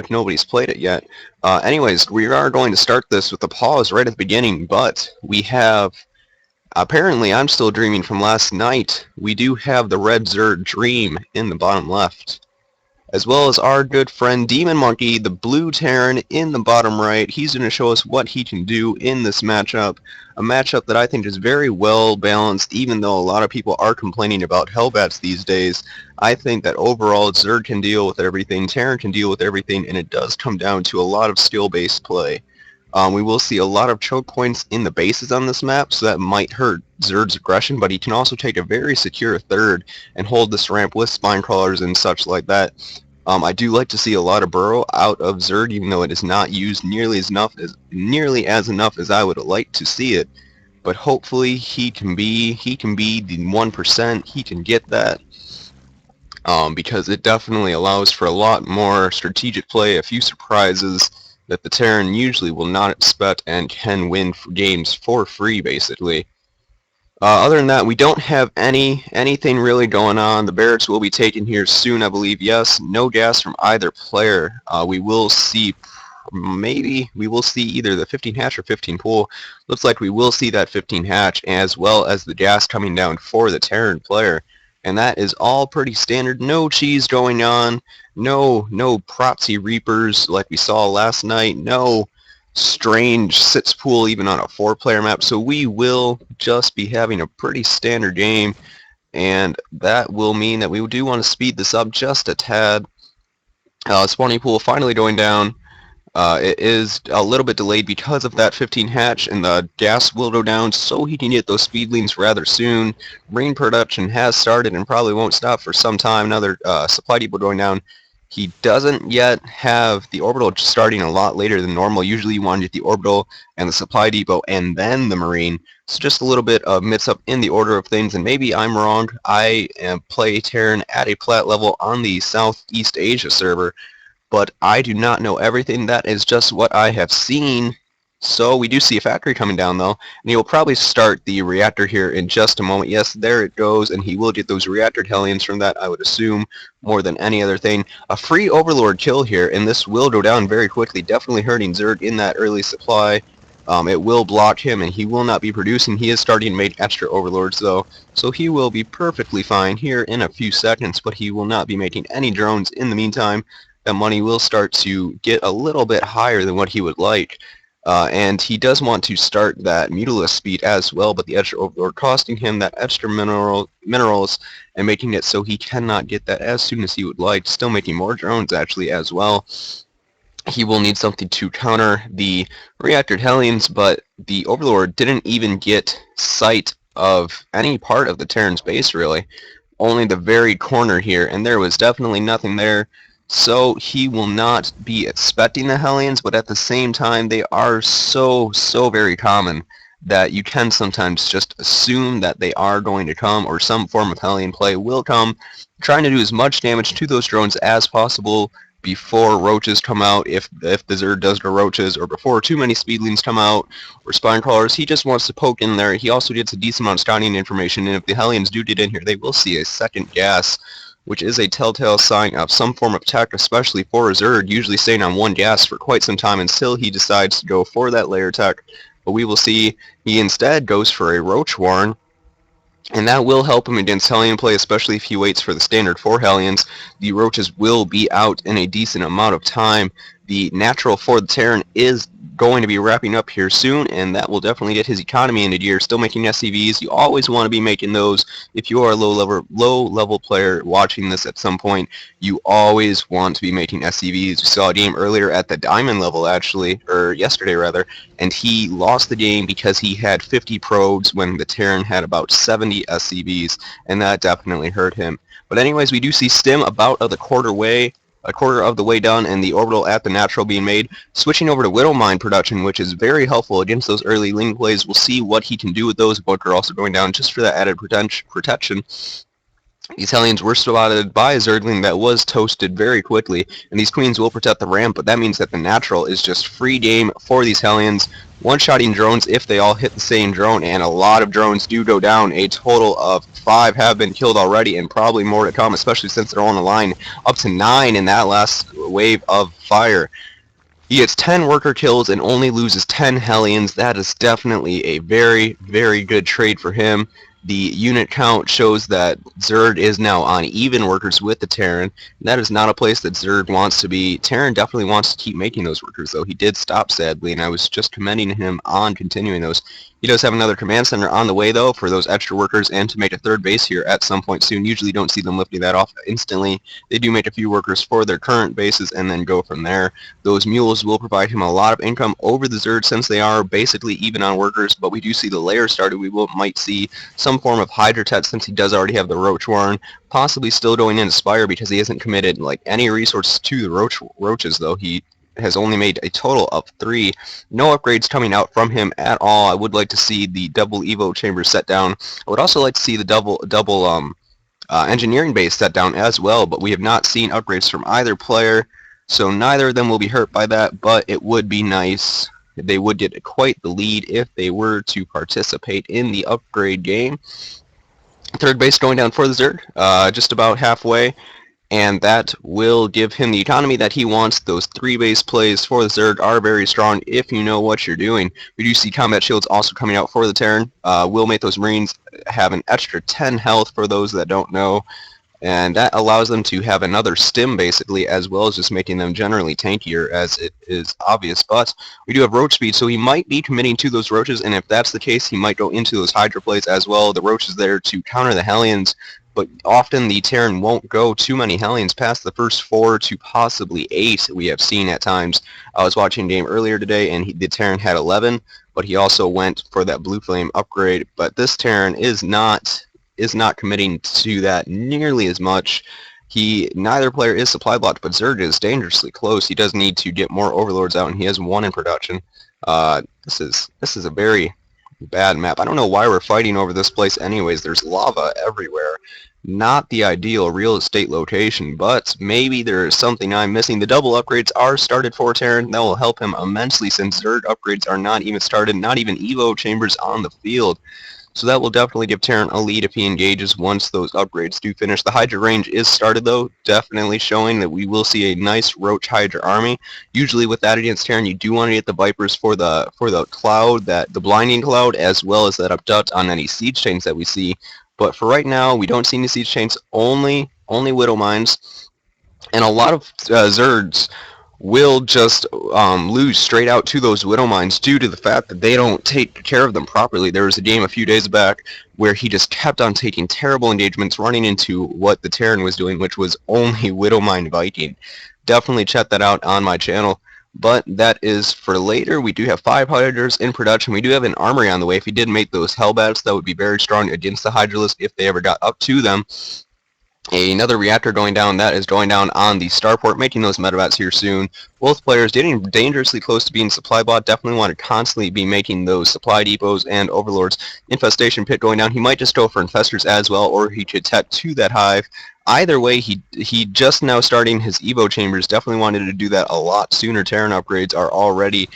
if nobody's played it yet. Anyways, we are going to start this with a pause right at the beginning, but we have, apparently I'm still dreaming from last night, we do have the red Zerd Dream in the bottom left, as well as our good friend DemonMonkey, the blue Terran, in the bottom right. He's going to show us what he can do in this matchup, a matchup that I think is very well balanced, even though a lot of people are complaining about Hellbats these days. I think that overall Zerd can deal with everything, Terran can deal with everything, and it does come down to a lot of skill-based play. We will see a lot of choke points in the bases on this map, so that might hurt Zerd's aggression, but he can also take a very secure third and hold this ramp with spine crawlers and such like that. I do like to see a lot of burrow out of Zerd, even though it is not used nearly as enough as I would like to see it. But hopefully he can be the 1%. He can get that. Because it definitely allows for a lot more strategic play, a few surprises that the Terran usually will not expect, and can win games for free, basically. Other than that, we don't have anything really going on. The Barracks will be taken here soon, I believe. Yes, no gas from either player. We will see, maybe, we will see either the 15 hatch or 15 pool. Looks like we will see that 15 hatch, as well as the gas coming down for the Terran player. And that is all pretty standard. No cheese going on. No Propsy Reapers like we saw last night. No strange sits pool even on a 4-player map. So we will just be having a pretty standard game. And that will mean that we do want to speed this up just a tad. Spawning pool finally going down. It is a little bit delayed because of that 15 hatch, and the gas will go down so he can get those speedlings rather soon. Rain production has started and probably won't stop for some time. Another supply depot going down. He doesn't yet have the orbital starting a lot later than normal. Usually you want to get the orbital and the supply depot and then the marine. So just a little bit of mix-up in the order of things, and maybe I'm wrong. I play Terran at a plat level on the Southeast Asia server, but I do not know everything. That is just what I have seen. So we do see a factory coming down, though, and he will probably start the reactor here in just a moment. Yes, there it goes, and he will get those reactor Hellions from that, I would assume, more than any other thing. A free Overlord kill here, and this will go down very quickly, definitely hurting Zerg in that early supply. It will block him, and he will not be producing. He is starting to make extra Overlords, though, so he will be perfectly fine here in a few seconds, but he will not be making any drones in the meantime. That money will start to get a little bit higher than what he would like. And he does want to start that Mutalisk speed as well, but the extra Overlord costing him that extra minerals and making it so he cannot get that as soon as he would like. Still making more drones actually as well. He will need something to counter the reactored Hellions, but the Overlord didn't even get sight of any part of the Terran's base really. Only the very corner here, and there was definitely nothing there. So he will not be expecting the Hellions, but at the same time, they are so very common that you can sometimes just assume that they are going to come, or some form of Hellion play will come, trying to do as much damage to those drones as possible before roaches come out, if the Zerd does go roaches, or before too many speedlings come out, or spine crawlers. He just wants to poke in there. He also gets a decent amount of scouting information, and if the Hellions do get in here, they will see a second gas, which is a telltale sign of some form of tech, especially for a Zerd, usually staying on one gas for quite some time until he decides to go for that layer tech. But we will see he instead goes for a Roach Warren, and that will help him against Hellion play, especially if he waits for the standard 4 Hellions. The Roaches will be out in a decent amount of time. The natural for the Terran is going to be wrapping up here soon, and that will definitely get his economy into gear. Still making SCVs. You always want to be making those. If you are a low-level player watching this at some point, you always want to be making SCVs. We saw a game earlier at the diamond level, actually, or yesterday rather, and he lost the game because he had 50 probes when the Terran had about 70 SCVs, and that definitely hurt him. But anyways, we do see Stim about a quarter of the way done, and the orbital at the natural being made. Switching over to Widow Mine production, which is very helpful against those early Ling plays. We'll see what he can do with those. Bunker also going down just for that added protection. These Hellions were spotted by a Zergling that was toasted very quickly, and these Queens will protect the ramp, but that means that the natural is just free game for these Hellions. One-shotting drones if they all hit the same drone, and a lot of drones do go down. A total of 5 have been killed already, and probably more to come, especially since they're on the line up to 9 in that last wave of fire. He gets 10 worker kills and only loses 10 Hellions. That is definitely a very, very good trade for him. The unit count shows that Zerd is now on even workers with the Terran. That is not a place that Zerd wants to be. Terran definitely wants to keep making those workers, though. He did stop, sadly, and I was just commending him on continuing those. He does have another command center on the way, though, for those extra workers and to make a third base here at some point soon. Usually don't see them lifting that off instantly. They do make a few workers for their current bases and then go from there. Those mules will provide him a lot of income over the Zerd since they are basically even on workers, but we do see the layer started. We might see some form of Hydra Tet since he does already have the Roach Warren, possibly still going into Spire because he hasn't committed like any resources to the Roaches, though. He has only made a total of 3. No upgrades coming out from him at all. I would like to see the double Evo chamber set down. I would also like to see the double engineering base set down as well, but we have not seen upgrades from either player, so neither of them will be hurt by that, but it would be nice. They would get quite the lead if they were to participate in the upgrade game. Third base going down for the Zerg, just about halfway, and that will give him the economy that he wants. Those 3 base plays for the Zerg are very strong if you know what you're doing. We do see combat shields also coming out for the Terran. Will make those Marines have an extra 10 health for those that don't know, and that allows them to have another stim basically, as well as just making them generally tankier, as it is obvious. But we do have roach speed, so he might be committing to those roaches, and if that's the case, he might go into those Hydra plays as well. The roach is there to counter the Hellions, but often the Terran won't go too many Hellions past the first 4 to possibly 8 we have seen at times. I was watching a game earlier today, and the Terran had 11, but he also went for that Blue Flame upgrade. But this Terran is not committing to that nearly as much. Neither player is supply blocked, but Zerg is dangerously close. He does need to get more overlords out, and he has 1 in production. This is a very bad map. I don't know why we're fighting over this place anyways. There's lava everywhere. Not the ideal real estate location, but maybe there is something I'm missing. The double upgrades are started for Terran. That will help him immensely since Zerg upgrades are not even started, not even Evo chambers on the field. So that will definitely give Terran a lead if he engages once those upgrades do finish. The Hydra range is started, though, definitely showing that we will see a nice Roach Hydra army. Usually with that against Terran, you do want to get the Vipers for the cloud, the blinding cloud, as well as that abduct on any siege chains that we see. But for right now, we don't see any siege chains, only Widow Mines, and a lot of Zergs will just lose straight out to those Widow Mines due to the fact that they don't take care of them properly. There was a game a few days back where he just kept on taking terrible engagements, running into what the Terran was doing, which was only Widow Mine Viking. Definitely check that out on my channel. But that is for later. We do have 5 Hydras in production. We do have an armory on the way. If he did make those Hellbats, that would be very strong against the Hydra list if they ever got up to them. Another reactor going down, that is going down on the starport, making those metabats here soon. Both players getting dangerously close to being supply bot. Definitely want to constantly be making those supply depots and overlords. Infestation pit going down. He might just go for infestors as well, or he could tech to that hive. Either way, he just now starting his Evo chambers. Definitely wanted to do that a lot sooner. Terran upgrades are already,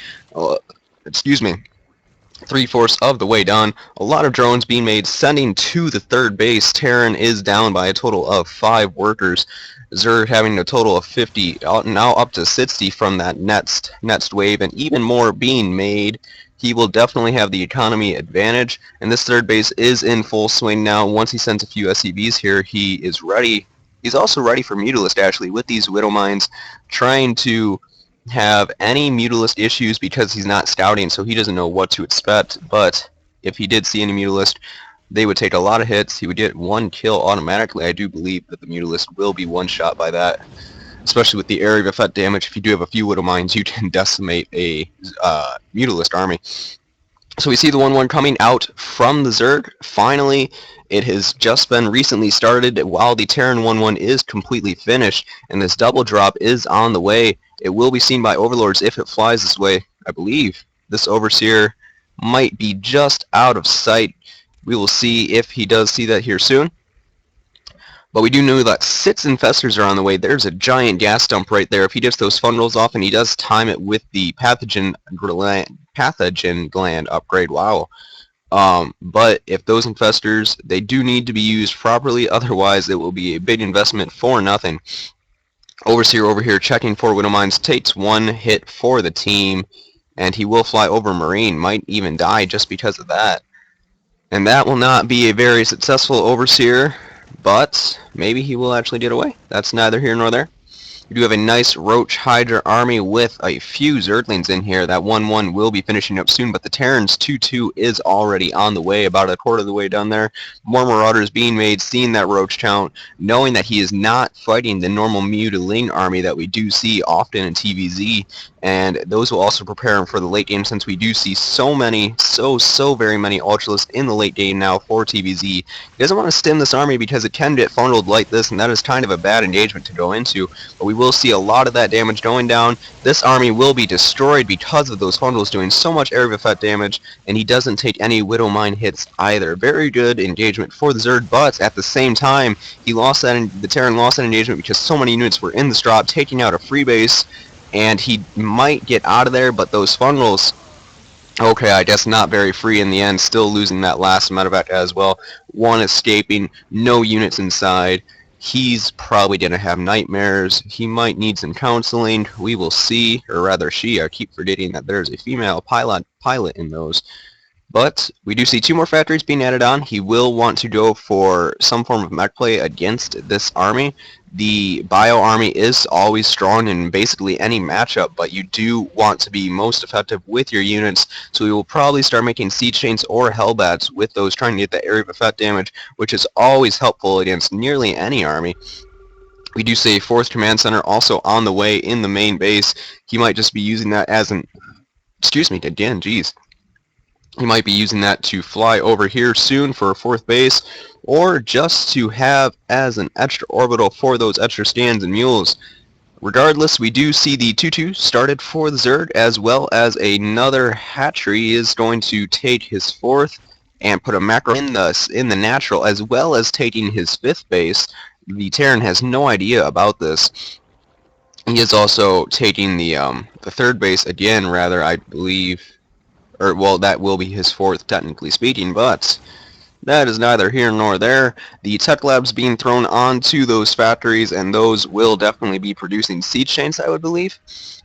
3/4 of the way done. A lot of drones being made, sending to the third base. Terran is down by a total of 5 workers. Zerg having a total of 50, now up to 60 from that next wave, and even more being made. He will definitely have the economy advantage, and this third base is in full swing now. Once he sends a few SCVs here, he is ready. He's also ready for Mutalist, actually, with these Widow Mines, trying to have any Mutalist issues because he's not scouting, so he doesn't know what to expect. But if he did see any Mutalist, they would take a lot of hits. He would get 1 kill automatically. I do believe that the Mutalist will be one-shot by that, especially with the area of effect damage. If you do have a few Widow Mines, you can decimate a Mutalist army. So we see the 1-1 coming out from the Zerg. Finally, it has just been recently started while the Terran 1-1 is completely finished, and this double drop is on the way. It will be seen by Overlords if it flies this way. I believe this Overseer might be just out of sight. We will see if he does see that here soon. But we do know that 6 Infestors are on the way. There's a giant gas dump right there. If he gets those funnels off and he does time it with the pathogen gland upgrade, wow. But if those Infestors, they do need to be used properly, otherwise it will be a big investment for nothing. Overseer over here checking for Widow Mines, takes 1 hit for the team, and he will fly over Marine, might even die just because of that. And that will not be a very successful Overseer, but maybe he will actually get away. That's neither here nor there. We do have a nice Roach Hydra army with a few Zerglings in here. That 1-1 will be finishing up soon, but the Terran's 2-2 is already on the way, about a quarter of the way done there. More Marauders being made, seeing that Roach count, knowing that he is not fighting the normal Mutiling army that we do see often in TVZ, and those will also prepare him for the late game, since we do see so very many Ultralists in the late game now for TVZ. He doesn't want to stem this army because it can get funneled like this, and that is kind of a bad engagement to go into, but we will see a lot of that damage going down. This army will be destroyed because of those funnels doing so much area of effect damage, and he doesn't take any Widow Mine hits either. Very good engagement for the Zerg, but at the same time, the Terran lost that engagement because so many units were in this drop, taking out a free base, and he might get out of there, but those funnels, okay, I guess not very free in the end, still losing that last medevac as well. 1 escaping, no units inside. He's probably going to have nightmares. He might need some counseling. We will see, or rather she. I keep forgetting that there's a female pilot in those. But we do see 2 more factories being added on. He will want to go for some form of mech play against this army. The bio army is always strong in basically any matchup, but you do want to be most effective with your units, so we will probably start making siege chains or hellbats with those, trying to get that area of effect damage, which is always helpful against nearly any army. We do see a 4th command center also on the way in the main base. He might just be using that as an... Excuse me again, jeez. He might be using that to fly over here soon for a 4th base, or just to have as an extra orbital for those extra scans and mules. Regardless, we do see the 2-2 started for the Zerg, as well as another hatchery is going to take his 4th and put a macro in the natural, as well as taking his 5th base. The Terran has no idea about this. He is also taking the 3rd base again, rather, I believe. Or, well, that will be his 4th, technically speaking, but that is neither here nor there. The tech labs being thrown onto those factories, and those will definitely be producing siege chains, I would believe,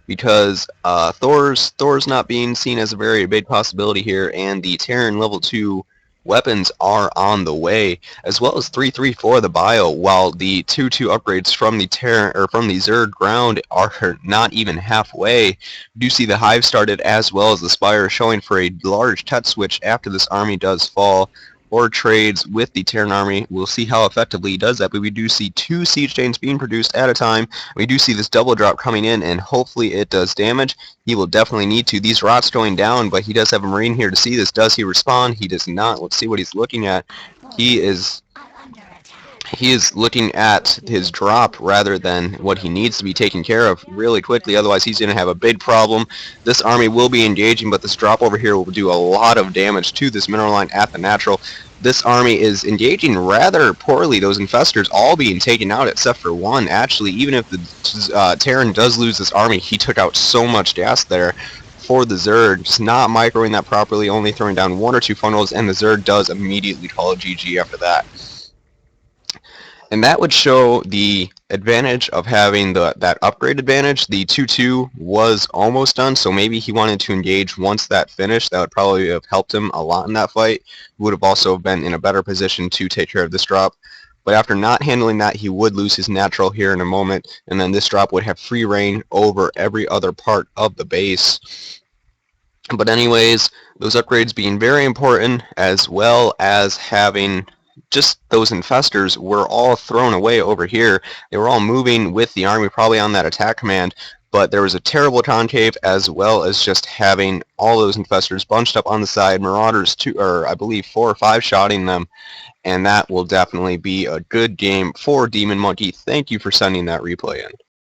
because Thor's not being seen as a very big possibility here, and the Terran level 2 weapons are on the way, as well as 3-3 for the bio, while the 2-2 upgrades from the Terran, or from the Zerg ground, are not even halfway. We do see the Hive started, as well as the Spire, showing for a large tech switch after this army does fall, or trades with the Terran army. We'll see how effectively he does that, but we do see 2 siege chains being produced at a time. We do see this double drop coming in, and hopefully it does damage. He will definitely need to. These rots going down, but he does have a Marine here to see this. Does he respond? He does not. Let's see what he's looking at. He is looking at his drop rather than what he needs to be taken care of really quickly, otherwise he's going to have a big problem. This army will be engaging, but this drop over here will do a lot of damage to this mineral line at the natural. This army is engaging rather poorly, those Infestors all being taken out except for 1. Actually, even if the Terran does lose this army, he took out so much gas there for the Zerg, just not microing that properly, only throwing down 1 or 2 funnels, and the Zerg does immediately call a GG after that. And that would show the advantage of having that upgrade advantage. The 2-2 was almost done, so maybe he wanted to engage once that finished. That would probably have helped him a lot in that fight. He would have also been in a better position to take care of this drop. But after not handling that, he would lose his natural here in a moment, and then this drop would have free reign over every other part of the base. But anyways, those upgrades being very important, as well as having just those Infestors were all thrown away over here. They were all moving with the army, probably on that attack command, but there was a terrible concave, as well as just having all those Infestors bunched up on the side, Marauders, I believe 4 or 5 shotting them, and that will definitely be a good game for DemonMonkey. Thank you for sending that replay in.